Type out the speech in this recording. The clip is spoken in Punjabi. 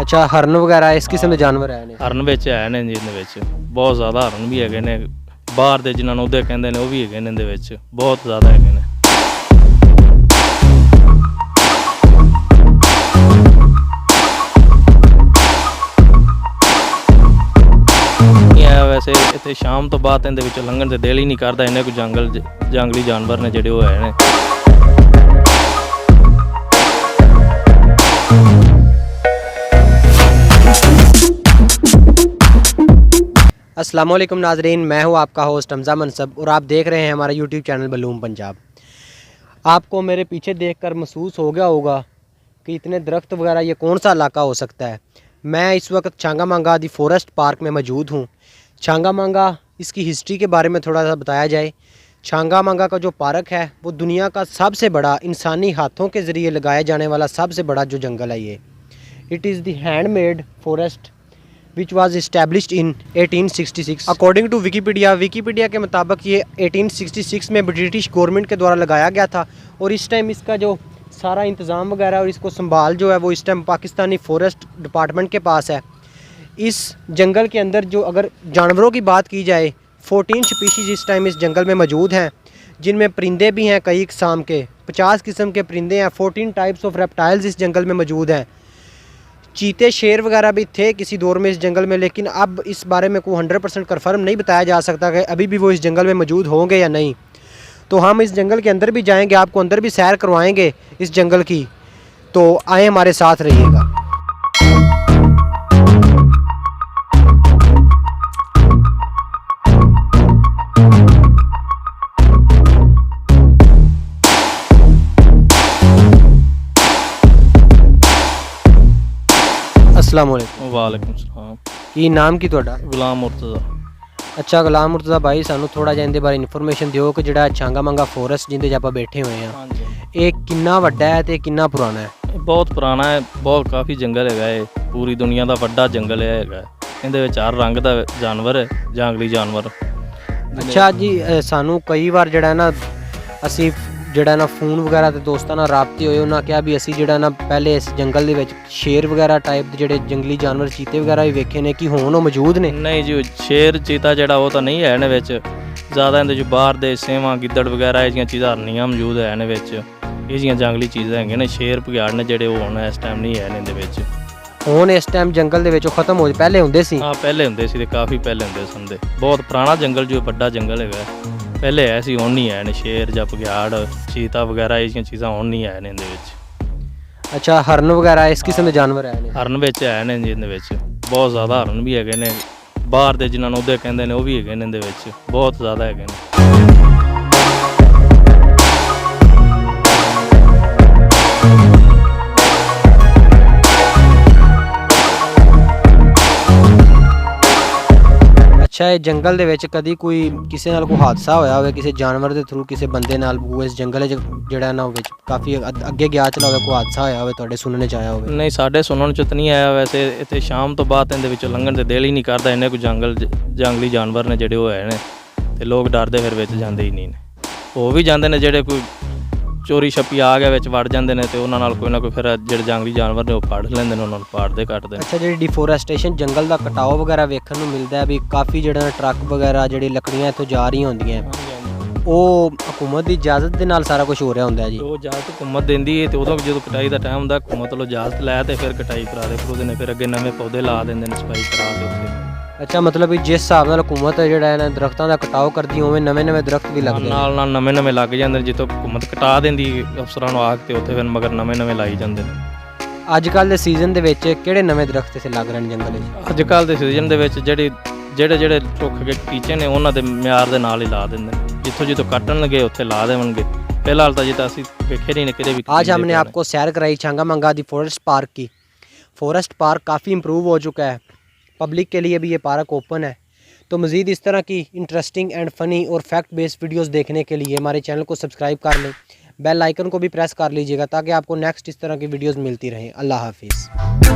अच्छा हरन वगैरह इस किस्म के जानवर है ने? हरन ਵਿੱਚ ਹੈ ਨੇ ਜੀ ਇਹਦੇ ਵਿੱਚ ਬਹੁਤ ਜ਼ਿਆਦਾ ਹਰਨ ਵੀ ਹੈਗੇ ਨੇ ਬਾਹਰ ਦੇ ਜਿਨ੍ਹਾਂ ਨੂੰ ਉਹਦੇ ਕਹਿੰਦੇ ਨੇ ਉਹ ਵੀ ਹੈਗੇ ਨੇ ਇਹਦੇ ਵਿੱਚ ਬਹੁਤ ਜ਼ਿਆਦਾ ਹੈਗੇ ਨੇ। ਵੈਸੇ ਇੱਥੇ ਸ਼ਾਮ ਤੋਂ ਬਾਅਦ ਇਹਦੇ ਵਿੱਚੋਂ ਲੰਘਣ ਤੇ ਦਿਲ ਹੀ ਨਹੀਂ ਕਰਦਾ ਇੰਨੇ ਕੁ ਜੰਗਲੀ ਜਾਨਵਰ ਨੇ ਜਿਹੜੇ ਉਹ ਹੈ ਨੇ। अस्सलाम वालेकुम नाजरीन, मैं हूं आपका होस्ट हमज़ा मनसब और आप देख रहे हैं हमारा यूट्यूब चैनल बलूम पंजाब। आपको मेरे पीछे देखकर महसूस हो गया होगा कि इतने दरख्त वगैरह ये कौन सा इलाका हो सकता है। मैं इस वक्त छांगामांगा दी फॉरेस्ट पार्क में मौजूद हूं। छांगामांगा, इसकी हिस्ट्री के बारे में थोड़ा सा बताया जाए। छांगामांगा का जो पार्क है वो दुनिया का सबसे बड़ा इंसानी हाथों के ज़रिए लगाया जाने वाला सबसे बड़ा जो जंगल है ये। It is the handmade forest which was established in 1866 according to Wikipedia के मुताबिक ये 1866 में ब्रिटिश गवर्नमेंट के द्वारा लगाया गया था और इस टाइम इसका जो सारा इंतज़ाम वगैरह और इसको संभाल जो है वो इस टाइम पाकिस्तानी फॉरेस्ट डिपार्टमेंट के पास है। इस जंगल के अंदर जो अगर जानवरों की बात की जाए 14 स्पीशीज़ इस टाइम इस जंगल में मौजूद हैं, जिनमें परिंदे भी हैं कई किस्म के 50 किस्म के परिंदे हैं। 14 टाइप्स ऑफ रेप्टाइल्स इस जंगल में मौजूद हैं। चीते शेर वगैरह भी थे किसी दौर में इस जंगल में, लेकिन अब इस बारे में कोई 100% कन्फर्म नहीं बताया जा सकता कि अभी भी वो इस जंगल में मौजूद होंगे या नहीं। तो हम इस जंगल के अंदर भी जाएंगे, आपको अंदर भी सैर करवाएंगे इस जंगल की, तो आए हमारे साथ रहिएगा। अस्सलाम वालेकुम। ਵਾਲੇਕੁਮ ਸਲਾਮ। ਕੀ ਨਾਮ ਕੀ ਤੁਹਾਡਾ? ਗੁਲਾਮ ਮੁਰਤਜ਼ਾ। ਅੱਛਾ ਗੁਲਾਮ ਮੁਰਤਜ਼ਾ ਭਾਈ, ਸਾਨੂੰ ਥੋੜਾ ਜਿਹਾ ਇਹਦੇ ਬਾਰੇ ਇਨਫੋਰਮੇਸ਼ਨ ਦਿਓ ਕਿ ਜਿਹੜਾ ਛਾਂਗਾਮਾਂਗਾ ਫੋਰੈਸਟ ਜਿੰਦੇ 'ਚ ਆਪਾਂ ਬੈਠੇ ਹੋਏ ਆ, ਹਾਂਜੀ, ਇਹ ਕਿੰਨਾ ਵੱਡਾ ਹੈ ਤੇ ਕਿੰਨਾ ਪੁਰਾਣਾ ਹੈ? ਇਹ ਬਹੁਤ ਪੁਰਾਣਾ ਹੈ, ਬਹੁਤ ਕਾਫੀ ਜੰਗਲ ਹੈਗਾ ਇਹ, ਪੂਰੀ ਦੁਨੀਆ ਦਾ ਵੱਡਾ ਜੰਗਲ ਇਹ ਹੈਗਾ। ਇਹਦੇ ਵਿੱਚ ਹਰ ਰੰਗ ਦਾ ਜਾਨਵਰ ਹੈ, ਜੰਗਲੀ ਜਾਨਵਰ। ਅੱਛਾ ਜੀ, ਸਾਨੂੰ ਕਈ ਵਾਰ ਜਿਹੜਾ ਨਾ ਅਸੀਂ ਜਿਹੜਾ ਨਾ ਫੋਨ ਵਗੈਰਾ ਤੇ ਦੋਸਤਾਂ ਨਾਲ ਰਾਬਤੇ ਹੋਏ, ਉਹਨਾਂ ਕਿਹਾ ਵੀ ਅਸੀਂ ਜਿਹੜਾ ਨਾ ਪਹਿਲੇ ਇਸ ਜੰਗਲ ਦੇ ਵਿੱਚ ਸ਼ੇਰ ਵਗੈਰਾ ਟਾਈਪ ਦੇ ਜਿਹੜੇ ਜੰਗਲੀ ਜਾਨਵਰ ਚੀਤੇ ਵਗੈਰਾ ਵੀ ਵੇਖੇ ਨੇ, ਕਿ ਹੁਣ ਉਹ ਮੌਜੂਦ ਨੇ? ਨਹੀਂ ਜੀ, ਸ਼ੇਰ ਚੀਤਾ ਜਿਹੜਾ ਉਹ ਤਾਂ ਨਹੀਂ ਹੈ ਇਹਦੇ ਵਿੱਚ, ਜ਼ਿਆਦਾ ਇਹਦੇ 'ਚ ਬਾਹਰ ਦੇ ਸੇਵਾਂ ਗਿੱਦੜ ਵਗੈਰਾ ਇਹ ਜਿਹੀਆਂ ਚੀਜ਼ਾਂ ਹਰਨੀਆਂ ਮੌਜੂਦ ਹੈ ਇਹਦੇ ਵਿੱਚ। ਇਹ ਜਿਹੀਆਂ ਜੰਗਲੀ ਚੀਜ਼ਾਂ ਹੈਗੀਆਂ ਨੇ, ਸ਼ੇਰ ਭਗਿਆੜ ਨੇ ਜਿਹੜੇ ਉਹ ਹੁਣ ਇਸ ਟਾਈਮ ਨਹੀਂ ਹੈ ਇਹਦੇ ਵਿੱਚ। ਹੁਣ ਇਸ ਟਾਈਮ ਜੰਗਲ ਦੇ ਵਿੱਚ ਉਹ ਖਤਮ ਹੋ, ਪਹਿਲੇ ਹੁੰਦੇ ਸੀ? ਹਾਂ ਪਹਿਲੇ ਹੁੰਦੇ ਸੀ, ਤੇ ਕਾਫੀ ਪਹਿਲੇ ਹੁੰਦੇ ਸਨ। ਦੇ ਬਹੁਤ ਪੁਰਾਣਾ ਜੰਗਲ ਜੋ ਵੱਡਾ ਜੰਗਲ ਹੈਗਾ ਪਹਿਲੇ ਹੈ ਸੀ, ਹੁਣ ਨਹੀਂ ਹੈ ਨੇ। ਸ਼ੇਰ ਜਾਂ ਭਗਿਆੜ ਚੀਤਾ ਵਗੈਰਾ ਇਹ ਜਿਹੀਆਂ ਚੀਜ਼ਾਂ ਹੁਣ ਨਹੀਂ ਹੈ ਨੇ ਇਹਦੇ ਵਿੱਚ। ਅੱਛਾ ਹਰਨ ਵਗੈਰਾ ਇਸ ਕਿਸਮ ਦੇ ਜਾਨਵਰ ਹੈ ਨੇ? ਹਰਨ ਵਿੱਚ ਹੈ ਨੇ ਜੀ ਇਹਦੇ ਵਿੱਚ, ਬਹੁਤ ਜ਼ਿਆਦਾ ਹਰਨ ਵੀ ਹੈਗੇ ਨੇ ਬਾਹਰ ਦੇ ਜਿਨ੍ਹਾਂ ਨੂੰ ਉਹਦੇ ਕਹਿੰਦੇ ਨੇ ਉਹ ਵੀ ਹੈਗੇ ਨੇ ਇਹਦੇ ਵਿੱਚ, ਬਹੁਤ ਜ਼ਿਆਦਾ ਹੈਗੇ ਨੇ। ਅੱਛਾ, ਇਹ ਜੰਗਲ ਦੇ ਵਿੱਚ ਕਦੀ ਕੋਈ ਕਿਸੇ ਨਾਲ ਕੋਈ ਹਾਦਸਾ ਹੋਇਆ ਹੋਵੇ ਕਿਸੇ ਜਾਨਵਰ ਦੇ ਥਰੂ, ਕਿਸੇ ਬੰਦੇ ਨਾਲ ਉਹ ਇਸ ਜੰਗਲ 'ਚ ਜਿਹੜਾ ਨਾ ਵਿੱਚ ਕਾਫੀ ਅੱਗੇ ਗਿਆ ਚਲਾ ਹੋਵੇ, ਕੋਈ ਹਾਦਸਾ ਹੋਇਆ ਹੋਵੇ ਤੁਹਾਡੇ ਸੁਣਨ 'ਚ ਆਇਆ ਹੋਵੇ? ਨਹੀਂ, ਸਾਡੇ ਸੁਣਨ 'ਚ ਤਾਂ ਨਹੀਂ ਆਇਆ। ਵੈਸੇ ਇੱਥੇ ਸ਼ਾਮ ਤੋਂ ਬਾਅਦ ਇਹਦੇ ਵਿੱਚੋਂ ਲੰਘਣ ਤੇ ਦਿਲ ਹੀ ਨਹੀਂ ਕਰਦਾ ਇੰਨੇ ਕੁ ਜੰਗਲੀ ਜਾਨਵਰ ਨੇ ਜਿਹੜੇ ਉਹ ਹੈ ਨੇ, ਤੇ ਲੋਕ ਡਰਦੇ ਫਿਰ ਵਿੱਚ ਜਾਂਦੇ ਹੀ ਨਹੀਂ ਨੇ। ਉਹ ਵੀ ਜਾਂਦੇ ਨੇ ਜਿਹੜੇ ਕੋਈ ਚੋਰੀ ਛੱਪੀ ਆ ਗਿਆ ਵਿੱਚ ਵੜ ਜਾਂਦੇ ਨੇ, ਤੇ ਉਹਨਾਂ ਨਾਲ ਕੋਈ ਨਾ ਕੋਈ ਫਿਰ ਜਿਹੜੇ ਜੰਗਲੀ ਜਾਨਵਰ ਨੇ ਉਹ ਫੜ ਲੈਂਦੇ ਨੇ, ਉਹਨਾਂ ਨੂੰ ਪਾੜਦੇ ਕੱਟਦੇ ਨੇ। ਅੱਛਾ, ਜਿਹੜੀ ਡਿਫੋਰੈਸਟੇਸ਼ਨ ਜੰਗਲ ਦਾ ਕਟਾਓ ਵਗੈਰਾ ਵੇਖਣ ਨੂੰ ਮਿਲਦਾ ਹੈ ਵੀ ਕਾਫੀ ਜਿਹੜਾ ਟਰੱਕ ਵਗੈਰਾ ਜਿਹੜੀ ਲੱਕੜੀਆਂ ਇੱਥੋਂ ਜਾ ਰਹੀਆਂ ਹੁੰਦੀਆਂ, ਉਹ ਹਕੂਮਤ ਦੀ ਇਜਾਜ਼ਤ ਦੇ ਨਾਲ ਸਾਰਾ ਕੁਝ ਹੋ ਰਿਹਾ ਹੁੰਦਾ ਹੈ ਜੀ? ਉਹ ਇਜਾਜ਼ਤ ਹਕੂਮਤ ਦਿੰਦੀ ਹੈ, ਤੇ ਉਦੋਂ ਜਦੋਂ ਕਟਾਈ ਦਾ ਟਾਈਮ ਹੁੰਦਾ ਹਕੂਮਤ ਵੱਲੋਂ ਇਜਾਜ਼ਤ ਲੈ ਤੇ ਫਿਰ ਕਟਾਈ ਕਰਾ ਦੇ, ਫਿਰ ਉਹਦੇ ਨੇ ਫਿਰ ਅੱਗੇ ਨਵੇਂ ਪੌਦੇ ਲਾ ਦਿੰਦੇ ਨੇ, ਸਫਾਈ ਕਰਾ ਦੇ ਉੱਥੇ। ਅੱਛਾ, ਮਤਲਬ ਵੀ ਜਿਸ ਹਿਸਾਬ ਨਾਲ ਹਕੂਮਤ ਜਿਹੜਾ ਇਹਨਾਂ ਦਰਖਤਾਂ ਦਾ ਕਟਾਓ ਕਰਦੀ ਉਵੇਂ ਨਵੇਂ ਦਰਖਤ ਵੀ ਲੱਗਦੇ ਨਾਲ ਨਵੇਂ ਲੱਗ ਜਾਂਦੇ ਨੇ। ਜਿੱਥੋਂ ਹਕੂਮਤ ਕਟਾ ਦਿੰਦੀ ਅਫਸਰਾਂ ਨੂੰ ਆਖ ਤੇ ਉੱਥੇ ਫਿਰ ਮਗਰ ਨਵੇਂ ਲਾਈ ਜਾਂਦੇ ਨੇ। ਅੱਜ ਕੱਲ੍ਹ ਦੇ ਸੀਜ਼ਨ ਦੇ ਵਿੱਚ ਕਿਹੜੇ ਨਵੇਂ ਦਰਖਤ ਇੱਥੇ ਲੱਗ ਰਹੇ ਨੇ ਜੰਗਲ ਵਿੱਚ? ਅੱਜ ਕੱਲ੍ਹ ਦੇ ਸੀਜ਼ਨ ਦੇ ਵਿੱਚ ਜਿਹੜੇ ਰੁੱਖ ਕੇ ਟੀਚੇ ਨੇ ਉਹਨਾਂ ਦੇ ਮਿਆਰ ਦੇ ਨਾਲ ਹੀ ਲਾ ਦਿੰਦੇ ਨੇ, ਜਿੱਥੋਂ ਕੱਟਣਗੇ ਉੱਥੇ ਲਾ ਦੇਣਗੇ। ਫਿਲਹਾਲ ਤਾਂ ਜਿੱਦਾਂ ਅਸੀਂ ਵੇਖੇ नहीं किधर भी। आज हमने आपको सैर कराई छांगामांगा दी फॉरेस्ट पार्क की। फॉरेस्ट पार्क काफ़ी इम्प्रूव हो चुका है, पब्लिक के लिए भी ये पार्क ओपन है। तो मज़ीद इस तरह की इंटरेस्टिंग एंड फ़नी और फैक्ट बेस्ड वीडियोस देखने के लिए हमारे चैनल को सब्सक्राइब कर लें, बेल आइकन को भी प्रेस कर लीजिएगा ताकि आपको नेक्स्ट इस तरह की वीडियोस मिलती रहें। अल्लाह हाफिज़।